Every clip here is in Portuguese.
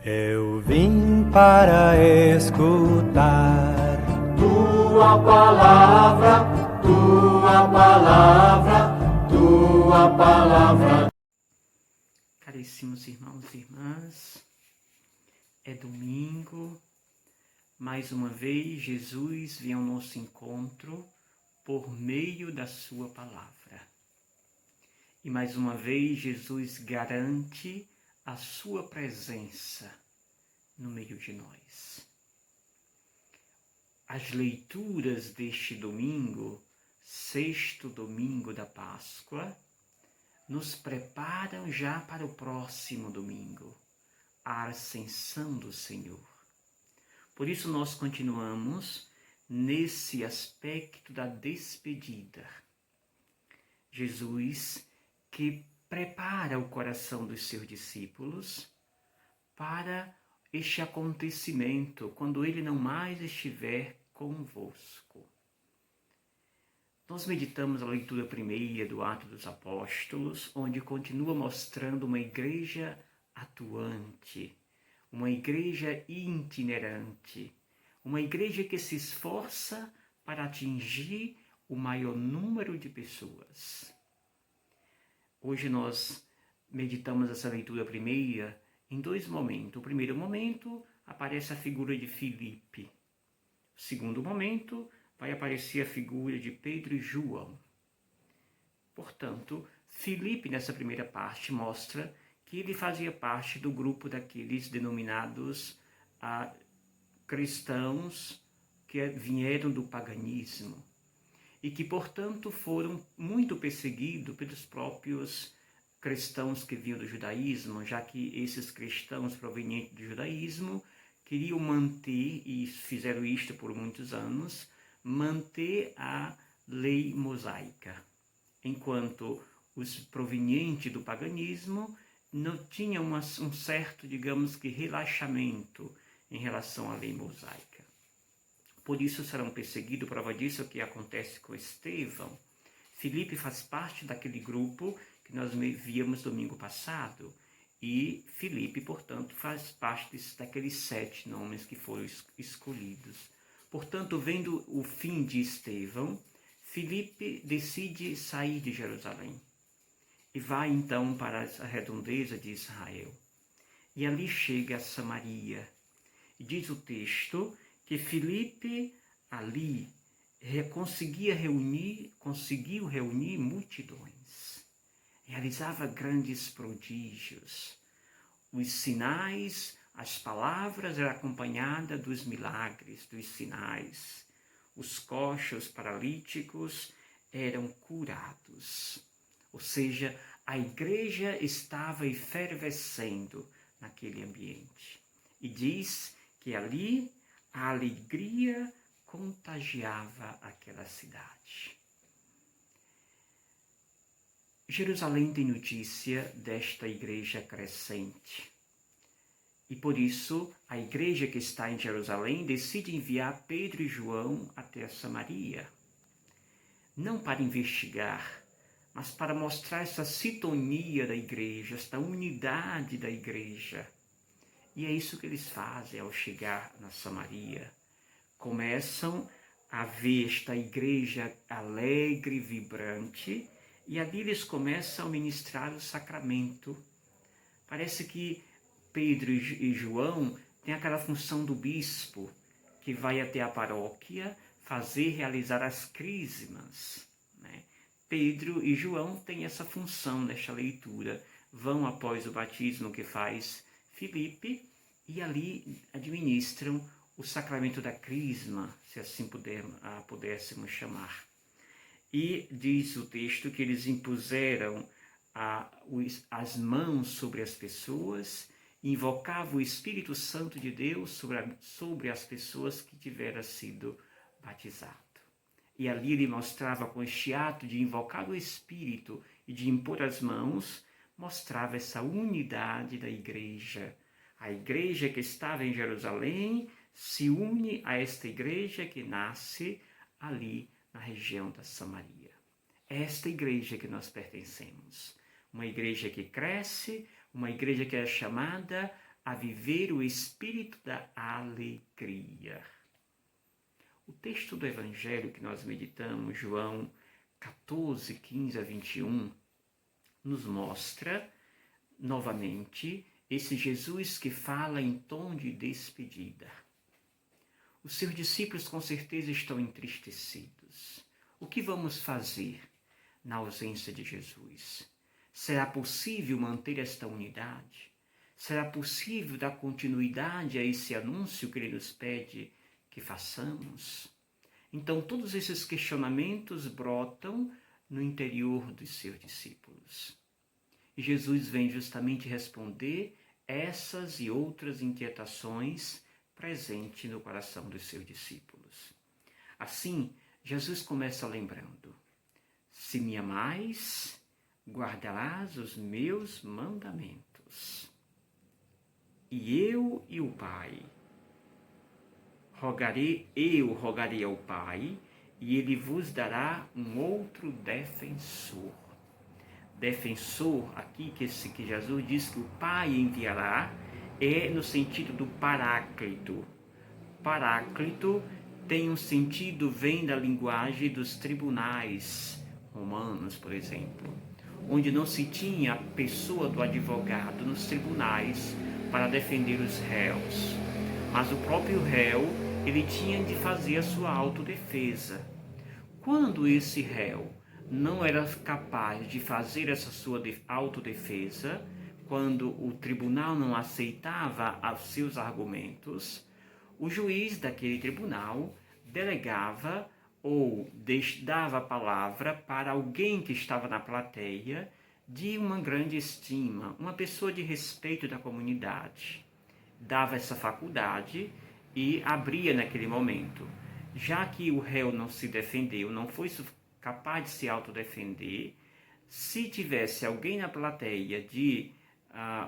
Eu vim para escutar Tua palavra, Tua palavra, Tua palavra. Caríssimos irmãos e irmãs, é domingo, mais uma vez Jesus vem ao nosso encontro por meio da sua palavra. E mais uma vez Jesus garante a sua presença no meio de nós. As leituras deste domingo, sexto domingo da Páscoa, nos preparam já para o próximo domingo, a Ascensão do Senhor. Por isso nós continuamos nesse aspecto da despedida. Jesus que prepara o coração dos seus discípulos para este acontecimento, quando ele não mais estiver convosco. Nós meditamos a leitura primeira do Atos dos Apóstolos, onde continua mostrando uma igreja atuante, uma igreja itinerante, uma igreja que se esforça para atingir o maior número de pessoas. Hoje nós meditamos essa leitura primeira em dois momentos. O primeiro momento aparece a figura de Filipe. O segundo momento vai aparecer a figura de Pedro e João. Portanto, Filipe nessa primeira parte mostra que ele fazia parte do grupo daqueles denominados cristãos que vieram do paganismo e que, portanto, foram muito perseguidos pelos próprios cristãos que vinham do judaísmo, já que esses cristãos provenientes do judaísmo queriam manter, e fizeram isto por muitos anos, manter a lei mosaica, enquanto os provenientes do paganismo não tinham um certo, digamos que, relaxamento em relação à lei mosaica. Por isso serão perseguidos. Prova disso é o que acontece com Estevão. Filipe faz parte daquele grupo que nós víamos domingo passado. E Filipe, portanto, faz parte daqueles 7 nomes que foram escolhidos. Portanto, vendo o fim de Estevão, Filipe decide sair de Jerusalém. E vai então para a redondeza de Israel. E ali chega a Samaria. E diz o texto que Filipe ali conseguiu reunir multidões, realizava grandes prodígios. Os sinais, as palavras eram acompanhadas dos milagres, dos sinais. Os coxos, paralíticos eram curados. Ou seja, a igreja estava efervescendo naquele ambiente. E diz que ali a alegria contagiava aquela cidade. Jerusalém tem notícia desta igreja crescente. E por isso, a igreja que está em Jerusalém decide enviar Pedro e João até a Samaria. Não para investigar, mas para mostrar essa sintonia da igreja, esta unidade da igreja. E é isso que eles fazem ao chegar na Samaria. Começam a ver esta igreja alegre, vibrante, e ali eles começam a ministrar o sacramento. Parece que Pedro e João têm aquela função do bispo, que vai até a paróquia realizar as crismas, né? Pedro e João têm essa função nesta leitura. Vão após o batismo que faz Filipe, e ali administram o sacramento da crisma, se assim pudéssemos chamar. E diz o texto que eles impuseram as mãos sobre as pessoas, invocavam o Espírito Santo de Deus sobre as pessoas que tiveram sido batizadas. E ali ele mostrava, com este ato de invocar o Espírito e de impor as mãos, mostrava essa unidade da igreja. A igreja que estava em Jerusalém se une a esta igreja que nasce ali na região da Samaria. É esta igreja que nós pertencemos. Uma igreja que cresce, uma igreja que é chamada a viver o espírito da alegria. O texto do Evangelho que nós meditamos, João 14, 15 a 21, nos mostra novamente esse Jesus que fala em tom de despedida. Os seus discípulos com certeza estão entristecidos. O que vamos fazer na ausência de Jesus? Será possível manter esta unidade? Será possível dar continuidade a esse anúncio que ele nos pede que façamos? Então, todos esses questionamentos brotam no interior dos seus discípulos. E Jesus vem justamente responder essas e outras inquietações presentes no coração dos seus discípulos. Assim, Jesus começa lembrando: se me amais, guardarás os meus mandamentos. E eu e o Pai rogarei ao Pai, e ele vos dará um outro defensor. Defensor, aqui que Jesus diz que o Pai enviará, é no sentido do Paráclito. Paráclito tem um sentido, vem da linguagem dos tribunais romanos, por exemplo, onde não se tinha a pessoa do advogado nos tribunais para defender os réus, mas o próprio réu, ele tinha de fazer a sua autodefesa. Quando esse réu não era capaz de fazer essa sua autodefesa, quando o tribunal não aceitava os seus argumentos, o juiz daquele tribunal delegava ou dava a palavra para alguém que estava na plateia de uma grande estima, uma pessoa de respeito da comunidade. Dava essa faculdade e abria naquele momento. Já que o réu não se defendeu, não foi capaz de se autodefender, se tivesse alguém na plateia de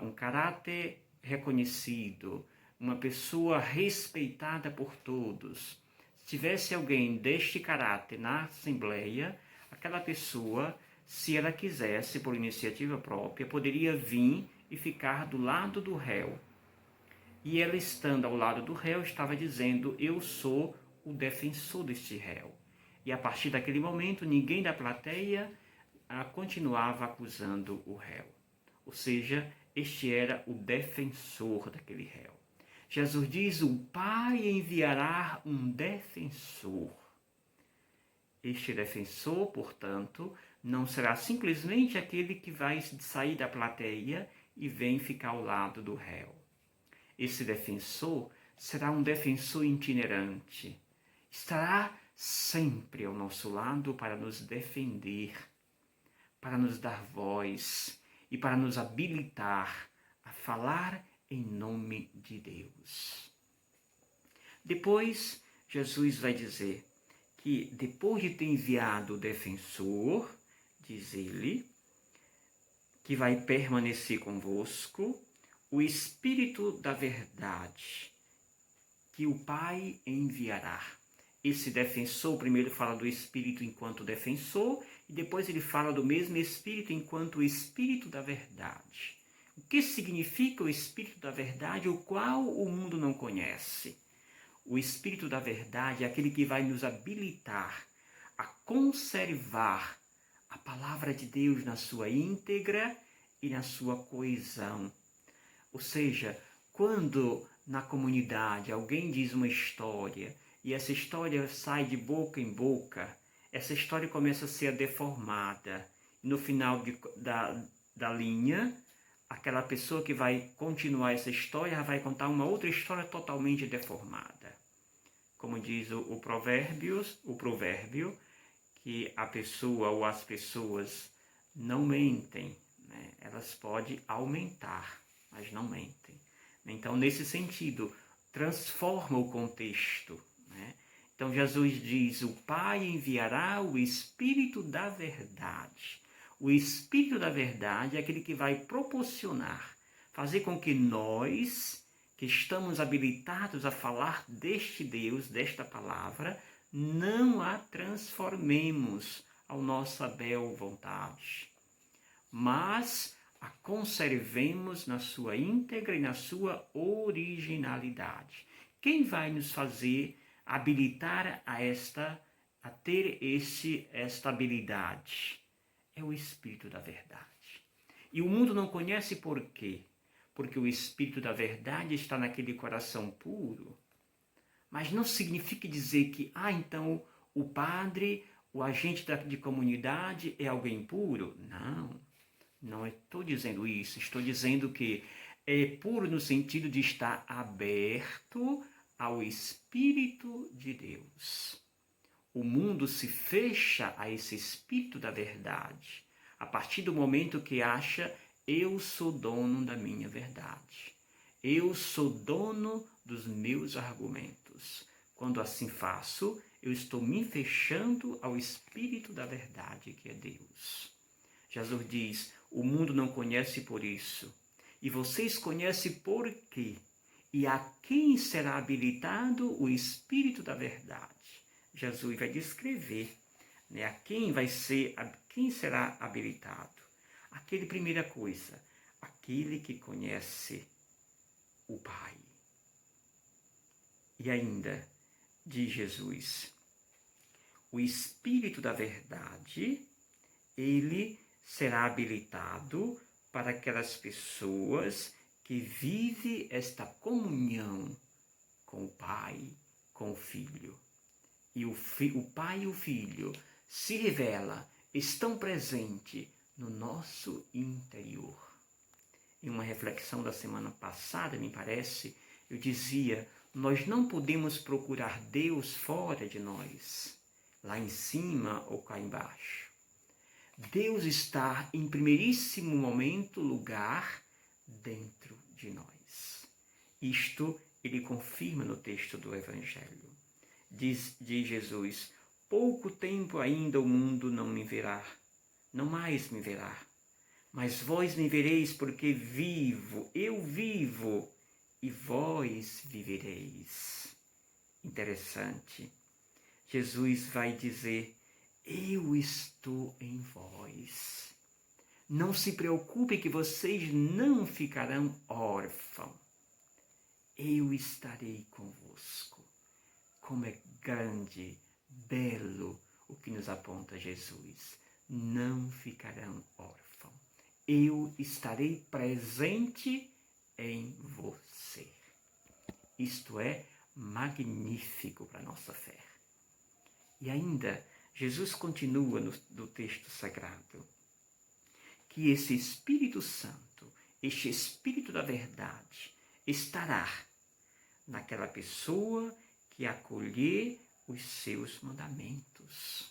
um caráter reconhecido, uma pessoa respeitada por todos, se tivesse alguém deste caráter na Assembleia, aquela pessoa, se ela quisesse, por iniciativa própria, poderia vir e ficar do lado do réu. E ela, estando ao lado do réu, estava dizendo: eu sou o defensor deste réu. E a partir daquele momento, ninguém da plateia continuava acusando o réu. Ou seja, este era o defensor daquele réu. Jesus diz: o Pai enviará um defensor. Este defensor, portanto, não será simplesmente aquele que vai sair da plateia e vem ficar ao lado do réu. Esse defensor será um defensor itinerante. Estará sempre ao nosso lado para nos defender, para nos dar voz e para nos habilitar a falar em nome de Deus. Depois, Jesus vai dizer que depois de ter enviado o defensor, diz ele, que vai permanecer convosco, o Espírito da verdade, que o Pai enviará. Esse defensor, primeiro fala do Espírito enquanto defensor, e depois ele fala do mesmo Espírito enquanto o Espírito da verdade. O que significa o Espírito da verdade, o qual o mundo não conhece? O Espírito da verdade é aquele que vai nos habilitar a conservar a palavra de Deus na sua íntegra e na sua coesão. Ou seja, quando na comunidade alguém diz uma história e essa história sai de boca em boca, essa história começa a ser deformada. No final da linha, aquela pessoa que vai continuar essa história vai contar uma outra história totalmente deformada. Como diz o provérbio, que a pessoa ou as pessoas não mentem, né? Elas podem aumentar, mas não mentem. Então, nesse sentido, transforma o contexto, né? Então, Jesus diz: o Pai enviará o Espírito da verdade. O Espírito da verdade é aquele que vai proporcionar, fazer com que nós, que estamos habilitados a falar deste Deus, desta palavra, não a transformemos à nossa bel vontade, mas a conservemos na sua íntegra e na sua originalidade. Quem vai nos fazer habilitar a ter esta habilidade? É o Espírito da Verdade. E o mundo não conhece por quê? Porque o Espírito da Verdade está naquele coração puro. Mas não significa dizer que, então o padre, o agente de comunidade é alguém puro. Não estou dizendo isso. Estou dizendo que é puro no sentido de estar aberto ao Espírito de Deus. O mundo se fecha a esse Espírito da Verdade a partir do momento que acha: eu sou dono da minha verdade. Eu sou dono dos meus argumentos. Quando assim faço, eu estou me fechando ao Espírito da Verdade, que é Deus. Jesus diz: o mundo não conhece por isso. E vocês conhecem por quê? E a quem será habilitado o Espírito da Verdade? Jesus vai descrever, a quem será habilitado. Aquele, primeira coisa, aquele que conhece o Pai. E ainda, diz Jesus, o Espírito da Verdade, ele será habilitado para aquelas pessoas que vivem esta comunhão com o Pai, com o Filho. E o Pai e o Filho se revelam, estão presentes no nosso interior. Em uma reflexão da semana passada, me parece, eu dizia: nós não podemos procurar Deus fora de nós, lá em cima ou cá embaixo. Deus está em primeiríssimo lugar dentro de nós. Isto ele confirma no texto do Evangelho. Diz Jesus: pouco tempo ainda o mundo não me verá, não mais me verá. Mas vós me vereis, porque eu vivo, e vós vivereis. Interessante. Jesus vai dizer: eu estou em vós. Não se preocupe que vocês não ficarão órfãos. Eu estarei convosco. Como é grande, belo o que nos aponta Jesus. Não ficarão órfãos. Eu estarei presente em você. Isto é magnífico para a nossa fé. E ainda, Jesus continua no texto sagrado, que esse Espírito Santo, este Espírito da Verdade, estará naquela pessoa que acolher os seus mandamentos.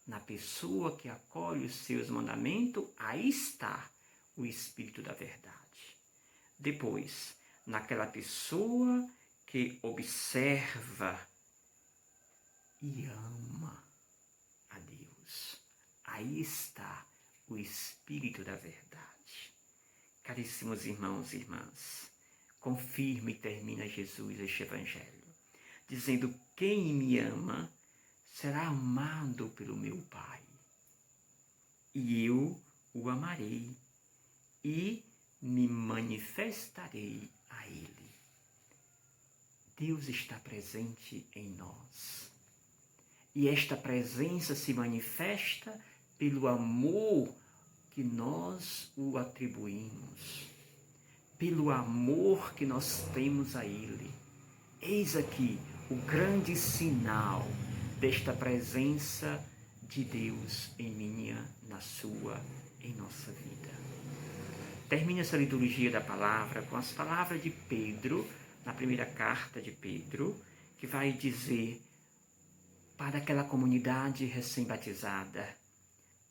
Na pessoa que acolhe os seus mandamentos, aí está o Espírito da Verdade. Depois, naquela pessoa que observa e ama a Deus, aí está o Espírito da Verdade. Caríssimos irmãos e irmãs, confirma e termina Jesus este Evangelho, dizendo: quem me ama será amado pelo meu Pai, e eu o amarei e me manifestarei a ele. Deus está presente em nós, e esta presença se manifesta pelo amor que nós o atribuímos, pelo amor que nós temos a ele. Eis aqui o grande sinal desta presença de Deus em minha, na sua, em nossa vida. Termina essa liturgia da palavra com as palavras de Pedro, na primeira carta de Pedro, que vai dizer para aquela comunidade recém-batizada.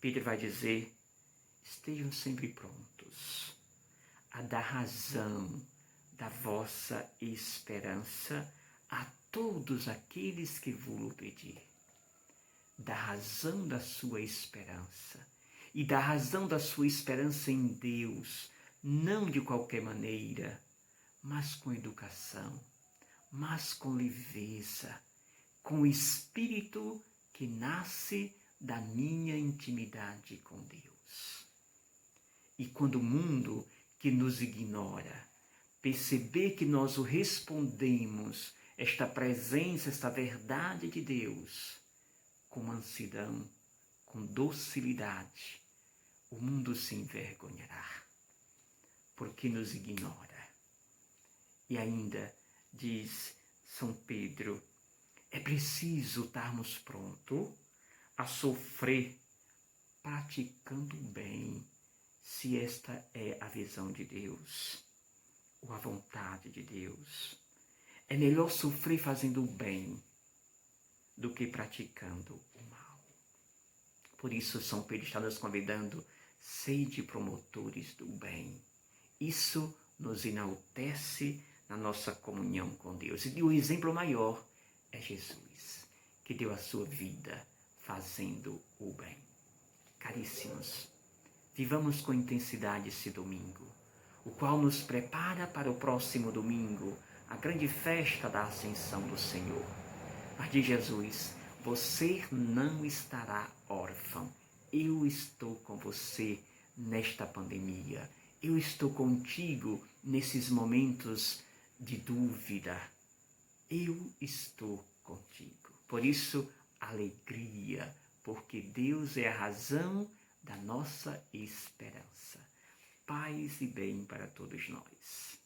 Pedro vai dizer: estejam sempre prontos a dar razão da vossa esperança a todos aqueles que vos pedir. Da razão da sua esperança, e da razão da sua esperança em Deus, não de qualquer maneira, mas com educação, mas com leveza, com o espírito que nasce da minha intimidade com Deus. E quando o mundo que nos ignora perceber que nós o respondemos, esta presença, esta verdade de Deus, com mansidão, com docilidade, o mundo se envergonhará, porque nos ignora. E ainda diz São Pedro, é preciso estarmos prontos a sofrer praticando o bem, se esta é a visão de Deus, ou a vontade de Deus. É melhor sofrer fazendo o bem do que praticando o mal. Por isso São Pedro está nos convidando, sede promotores do bem. Isso nos enaltece na nossa comunhão com Deus. E o exemplo maior é Jesus, que deu a sua vida fazendo o bem. Caríssimos, vivamos com intensidade esse domingo, o qual nos prepara para o próximo domingo, a grande festa da Ascensão do Senhor. Mas diz Jesus, você não estará órfão. Eu estou com você nesta pandemia. Eu estou contigo nesses momentos de dúvida. Eu estou contigo. Por isso, alegria, porque Deus é a razão da nossa esperança. Paz e bem para todos nós.